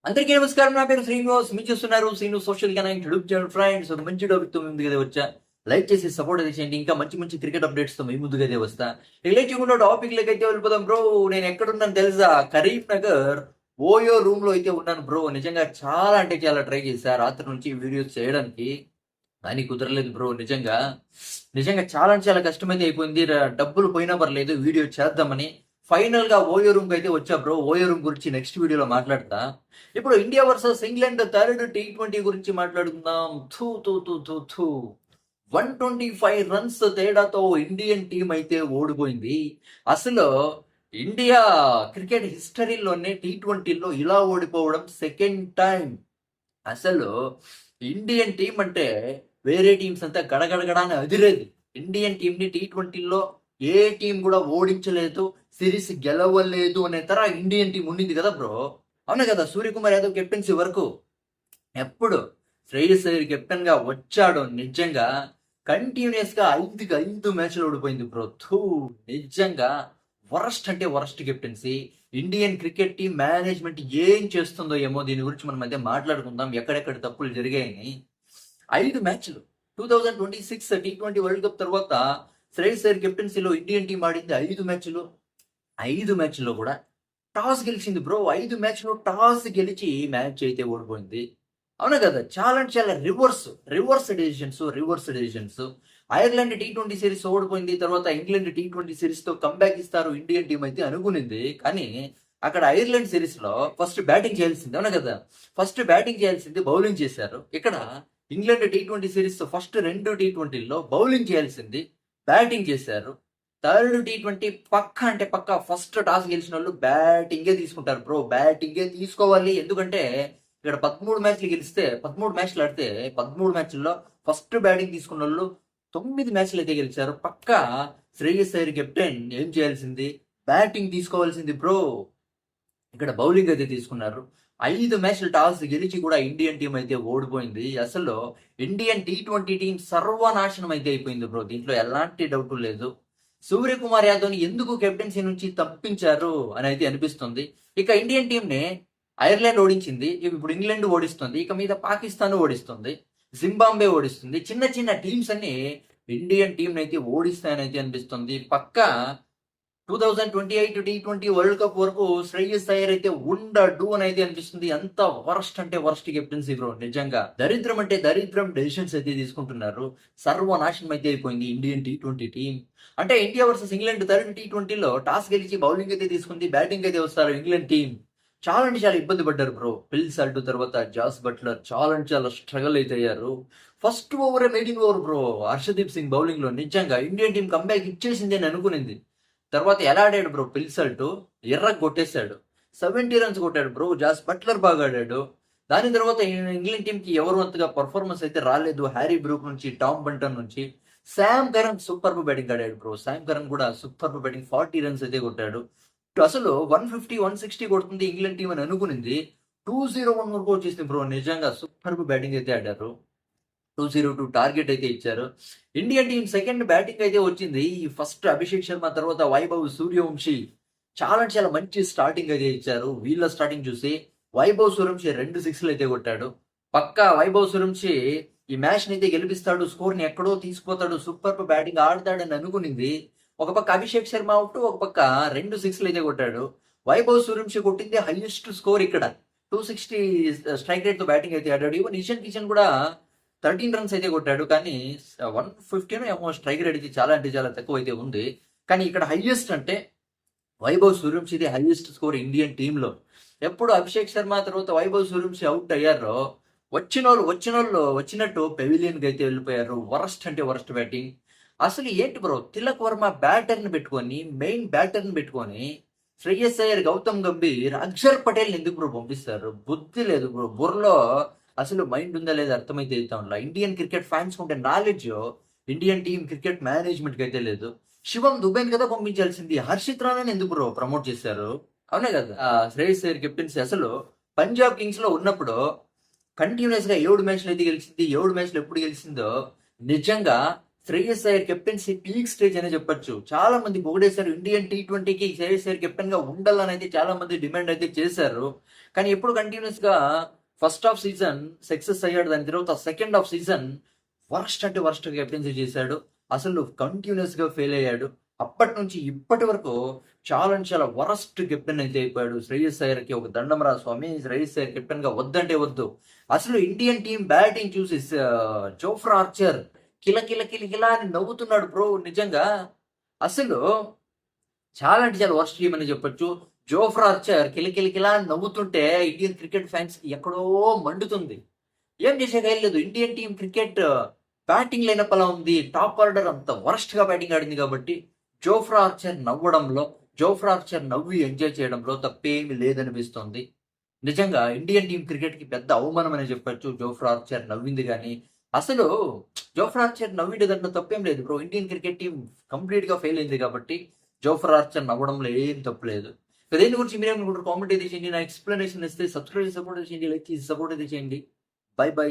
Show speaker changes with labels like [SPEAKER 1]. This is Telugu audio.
[SPEAKER 1] అందరికీ నమస్కారం. నా పేరు శ్రీనివాస్. మీరు చూస్తున్నారు Srinu social connect YouTube channel. Friends, ఒక మంచి టాపిక్ తో మీ ముందుగా వచ్చా. లైక్ చేసి సపోర్ట్ అయితే చేయండి. ఇంకా మంచి మంచి క్రికెట్ అప్డేట్స్ తో మీ ముందుగా వస్తా. రిలేట్ చేయకుండా టాపిక్ లకి అయితే వెళ్ళిపోదాం బ్రో. నేను ఎక్కడున్నాను తెలుసా? కరీంనగర్ ఓయో రూమ్ లో అయితే ఉన్నాను బ్రో. నిజంగా చాలా అంటే చాలా ట్రై చేశా రాత్రి నుంచి వీడియోస్ చేయడానికి, కానీ కుదరలేదు బ్రో. నిజంగా నిజంగా చాలా అంటే చాలా కష్టమైతే అయిపోయింది. డబ్బులు పోయినా పర్లేదు వీడియో చేద్దామని ఫైనల్ గా ఓయో రూమ్ కి అయితే వచ్చా బ్రో. ఓయో రూమ్ గురించి నెక్స్ట్ వీడియోలో మాట్లాడతా. ఇప్పుడు India versus England third T20 గురించి మాట్లాడుకుందాం. థూ థూ థూ థూ థూ 125 రన్స్ తేడాతో ఇండియన్ టీం అయితే ఓడిపోయింది. అసలు ఇండియా క్రికెట్ హిస్టరీలోనే T20లో ఇలా ఓడిపోవడం సెకండ్ టైం. అసలు ఇండియన్ టీం అంటే వేరే టీమ్స్ అంతా గడగడగడాన్ని అదిరేది. ఇండియన్ టీంని T20లో ఏ టీం కూడా ఓడించలేదు, సిరీస్ గెలవలేదు అనే తర ఇండియన్ టీం ఉండింది కదా బ్రో. అవునా కదా? సూర్యకుమార్ యాదవ్ కెప్టెన్సీ వరకు ఎప్పుడు శ్రేయస్ అయ్యర్ కెప్టెన్ గా వచ్చాడో నిజంగా కంటిన్యూస్ గా 5 మ్యాచ్లు ఓడిపోయింది బ్రో. నిజంగా వరస్ట్ అంటే worst captaincy. Indian cricket team management ఏం చేస్తుందో ఏమో, దీని గురించి మనం అయితే మాట్లాడుకుందాం. ఎక్కడెక్కడ తప్పులు జరిగాయని. 5 మ్యాచ్లు 2026 T20 వరల్డ్ కప్ తర్వాత శ్రేయస్ అయ్యర్ కెప్టెన్సీలో ఇండియన్ టీం ఆడింది 5 మ్యాచ్లు. 5 మ్యాచ్ల్లో కూడా టాస్ గెలిచింది బ్రో. 5 మ్యాచ్లో టాస్ గెలిచి మ్యాచ్ అయితే ఓడిపోయింది. అవునా కదా? చాలా అంటే చాలా reverse decisions. Ireland T20 series ఓడిపోయింది. తర్వాత ఇంగ్లాండ్ T20 సిరీస్ తో కంబ్యాక్ ఇస్తారు ఇండియన్ టీం అయితే అనుకునింది. కానీ అక్కడ ఐర్లాండ్ సిరీస్ లో ఫస్ట్ బ్యాటింగ్ చేయాల్సింది. అవునా కదా? ఫస్ట్ బ్యాటింగ్ చేయాల్సింది, బౌలింగ్ చేశారు. ఇక్కడ ఇంగ్లాండ్ T20 సిరీస్ ఫస్ట్ 2 T20లో బౌలింగ్ చేయాల్సింది, బ్యాటింగ్ చేశారు. థర్డ్ T20 పక్క అంటే పక్క ఫస్ట్ టాస్ గెలిచిన వాళ్ళు బ్యాటింగే తీసుకుంటారు బ్రో. బ్యాటింగే తీసుకోవాలి. ఎందుకంటే ఇక్కడ 13 మ్యాచ్లు గెలిస్తే 13 మ్యాచ్లు ఆడితే 13 మ్యాచ్ల్లో ఫస్ట్ బ్యాటింగ్ తీసుకున్న వాళ్ళు 9 మ్యాచ్లు అయితే గెలిచారు. పక్క శ్రేయస్ అయ్యర్ కెప్టెన్ ఏం చేయాల్సింది? బ్యాటింగ్ తీసుకోవాల్సింది బ్రో. ఇక్కడ బౌలింగ్ అయితే తీసుకున్నారు. 5 మ్యాచ్లు టాస్ గెలిచి కూడా ఇండియన్ టీం అయితే ఓడిపోయింది. అసలు ఇండియన్ T20 టీం సర్వనాశనం అయితే అయిపోయింది బ్రో. దీంట్లో ఎలాంటి డౌట్ లేదు. సూర్యకుమార్ యాదవ్ని ఎందుకు కెప్టెన్సీ నుంచి తప్పించారు అని అయితే అనిపిస్తుంది. ఇక ఇండియన్ టీంని ఐర్లాండ్ ఓడించింది, ఇప్పుడు ఇంగ్లాండ్ ఓడిస్తుంది, ఇక మీద పాకిస్తాన్ ఓడిస్తుంది, జింబాబ్వే ఓడిస్తుంది. చిన్న చిన్న టీమ్స్ అన్ని ఇండియన్ టీం అయితే ఓడిస్తాయని అయితే అనిపిస్తుంది. పక్క 2028 T20 వరల్డ్ కప్ వరకు శ్రేయస్ అయ్యర్ అయితే ఉండడు అని అయితే అనిపిస్తుంది. అంత వరస్ట్ అంటే వరస్ట్ కెప్టెన్సీ బ్రో. నిజంగా దరిద్రం అంటే దరిద్రం డెసిషన్స్ అయితే తీసుకుంటున్నారు. సర్వనాశనం అయితే అయిపోయింది ఇండియన్ T20 టీం. అంటే ఇండియా వర్సెస్ ఇంగ్లాండ్ థర్డ్ T20లో టాస్ గెలిచి బౌలింగ్ అయితే తీసుకుంది, బ్యాటింగ్ అయితే వస్తారు ఇంగ్లాండ్ టీం. చాలా అంటే చాలా ఇబ్బంది పడ్డారు బ్రో. పిల్ సాల్ట్ తర్వాత జాస్ బట్లర్ చాలా అంటే చాలా స్ట్రగుల్ అయితే అయ్యారు. First over మెయిటింగ్ over bro. Harshdeep Singh bowling లో నిజంగా ఇండియన్ టీం కంబ్యాక్ ఇచ్చేసింది అని అనుకునింది. తర్వాత ఎలా ఆడాడు బ్రో పిల్ సాల్ట్? ఎర్ర కొట్టేశాడు. 70 రన్స్ కొట్టాడు బ్రో. జాస్ బట్లర్ బాగా ఆడాడు. దాని తర్వాత ఇంగ్లాండ్ టీం కి ఎవరు అంతగా పర్ఫార్మెన్స్ అయితే రాలేదు. హ్యారీ బ్రూక్ నుంచి, టామ్ బంటన్ నుంచి. శామ్ కరణ్ సూపర్ బ్యాటింగ్ ఆడాడు బ్రో. శామ్ కరణ్ కూడా సూపర్ బ్యాటింగ్ 40 రన్స్ అయితే కొట్టాడు. అసలు 150 160 కొడుతుంది ఇంగ్లాండ్ టీం అని అనుకునింది. 201 వరకు వచ్చేసింది బ్రో. నిజంగా సూపర్ బ్యాటింగ్ అయితే ఆడారు. 202 టార్గెట్ అయితే ఇచ్చారు. ఇండియన్ టీం సెకండ్ బ్యాటింగ్ అయితే వచ్చింది. ఫస్ట్ అభిషేక్ శర్మ తర్వాత వైభవ్ సూర్యవంశీ చాలా అంటే చాలా మంచి స్టార్టింగ్ అయితే ఇచ్చారు. వీళ్ళ స్టార్టింగ్ చూసి వైభవ్ సూర్యవంశీ 2 సిక్స్లు అయితే కొట్టాడు. పక్కా వైభవ్ సూర్యవంశీ ఈ మ్యాచ్ ని అయితే గెలిపిస్తాడు, స్కోర్ ని ఎక్కడో తీసుకుపోతాడు, సూపర్ బ్యాటింగ్ ఆడతాడని అనుకునింది. ఒక పక్క అభిషేక్ శర్మ అవుట్, ఒక పక్క 2 సిక్స్లు అయితే కొట్టాడు. వైభవ్ సూర్యవంశీ కొట్టింది హైయెస్ట్ స్కోర్ ఇక్కడ. 260 స్ట్రైక్ రేట్ తో బ్యాటింగ్ అయితే ఆడాడు. ఈవెన్ ఇషాన్ కిషన్ కూడా 13 రన్స్ అయితే కొట్టాడు. కానీ 150 ఏమో స్ట్రైక్ రేట్ అయితే చాలా అంటే చాలా తక్కువ అయితే ఉంది. కానీ ఇక్కడ హైయెస్ట్ అంటే వైభవ్ సూర్యవంశీది హైయెస్ట్ స్కోర్ ఇండియన్ టీంలో. ఎప్పుడు అభిషేక్ శర్మ తర్వాత వైభవ్ సూర్యవంశీ అవుట్ అయ్యారో వచ్చినోళ్ళు వచ్చినట్టు పెవిలియన్కి అయితే వెళ్ళిపోయారు. వరస్ట్ అంటే వరస్ట్ బ్యాటింగ్. అసలు ఏంటి బ్రో, తిలక్ వర్మ బ్యాటర్ని పెట్టుకొని, మెయిన్ బ్యాటర్ని పెట్టుకొని శ్రేయస్ అయ్యర్, గౌతమ్ గంభీర్, అక్షర్ పటేల్ ఎందుకు బ్రో పంపిస్తారు? బుద్ధి లేదు బ్రో. బుర్రలో అసలు మైండ్ ఉందా లేదా అర్థమైతే అవుతా. ఇండియన్ క్రికెట్ ఫ్యాన్స్ ఉంటే knowledge Indian team cricket management కి అయితే లేదు. శివం దుబేన్ కదా పంపించాల్సింది. హర్షిత్ రాణాని ఎందుకు బ్రో ప్రమోట్ చేశారు? అవునే కదా? శ్రేయస్ అయ్యర్ కెప్టెన్సీ అసలు పంజాబ్ కింగ్స్ లో ఉన్నప్పుడు కంటిన్యూస్ గా 7 మ్యాచ్లు అయితే గెలిచింది. 7 మ్యాచ్లు ఎప్పుడు గెలిచిందో నిజంగా Shreyas Iyer captaincy peak stage అనే చెప్పొచ్చు. చాలా మంది పొగిడేశారు. ఇండియన్ T20కి శ్రేయస్ అయ్యర్ కెప్టెన్ గా ఉండాలని అయితే చాలా మంది డిమాండ్ అయితే చేశారు. కానీ ఎప్పుడు కంటిన్యూస్ గా ఫస్ట్ హాఫ్ సీజన్ సక్సెస్ అయ్యాడు, దాని తర్వాత సెకండ్ హాఫ్ సీజన్ వర్స్ట్ అంటే వర్స్ట్ కెప్టెన్సీ చేశాడు. అసలు కంటిన్యూస్ గా ఫెయిల్ అయ్యాడు. అప్పటి నుంచి ఇప్పటి వరకు చాలా అంటే చాలా వరస్ట్ కెప్టెన్ అయితే అయిపోయాడు. శ్రేయస్ అయ్యర్కి ఒక దండం రా స్వామి, శ్రేయస్ అయ్యర్ కెప్టెన్ గా వద్దంటే వద్దు. అసలు ఇండియన్ టీం బ్యాటింగ్ చూసి జోఫ్రా ఆర్చర్ కిల అని నవ్వుతున్నాడు బ్రో. నిజంగా అసలు చాలా అంటే చాలా వర్స్ట్ టీం అని చెప్పొచ్చు. జోఫ్రా ఆర్చర్ కిల అని నవ్వుతుంటే ఇండియన్ క్రికెట్ ఫ్యాన్స్ ఎక్కడో మండుతుంది. ఏం చేసే లేదు. Indian team cricket batting lineup అలా ఉంది. టాప్ ఆర్డర్ అంత వరస్ట్ గా బ్యాటింగ్ ఆడింది కాబట్టి జోఫ్రా ఆర్చర్ నవ్వడంలో, జోఫ్రా ఆర్చర్ నవ్వి ఎంజాయ్ చేయడంలో తప్పేమి లేదనిపిస్తుంది. నిజంగా ఇండియన్ టీం క్రికెట్ కి పెద్ద అవమానం అని చెప్పొచ్చు. జోఫ్రా ఆర్చర్ నవ్వింది కానీ అసలు జోఫ్రా ఆర్చర్ నవ్వింది దాంట్లో తప్పేం లేదు bro. Indian cricket team complete గా ఫెయిల్ అయింది కాబట్టి జోఫ్రా ఆర్చర్ నవ్వడంలో ఏం తప్పలేదు. దేని గురించి మీరేమనుకుంటారు కామెంట్ అయితే చేయండి. నా ఎక్స్ప్లెనేషన్ ఇస్తే సబ్స్క్రైబ్ సపోర్ట్ చేయండి, లైక్ చేసి సపోర్ట్ అయితే చేయండి. By by.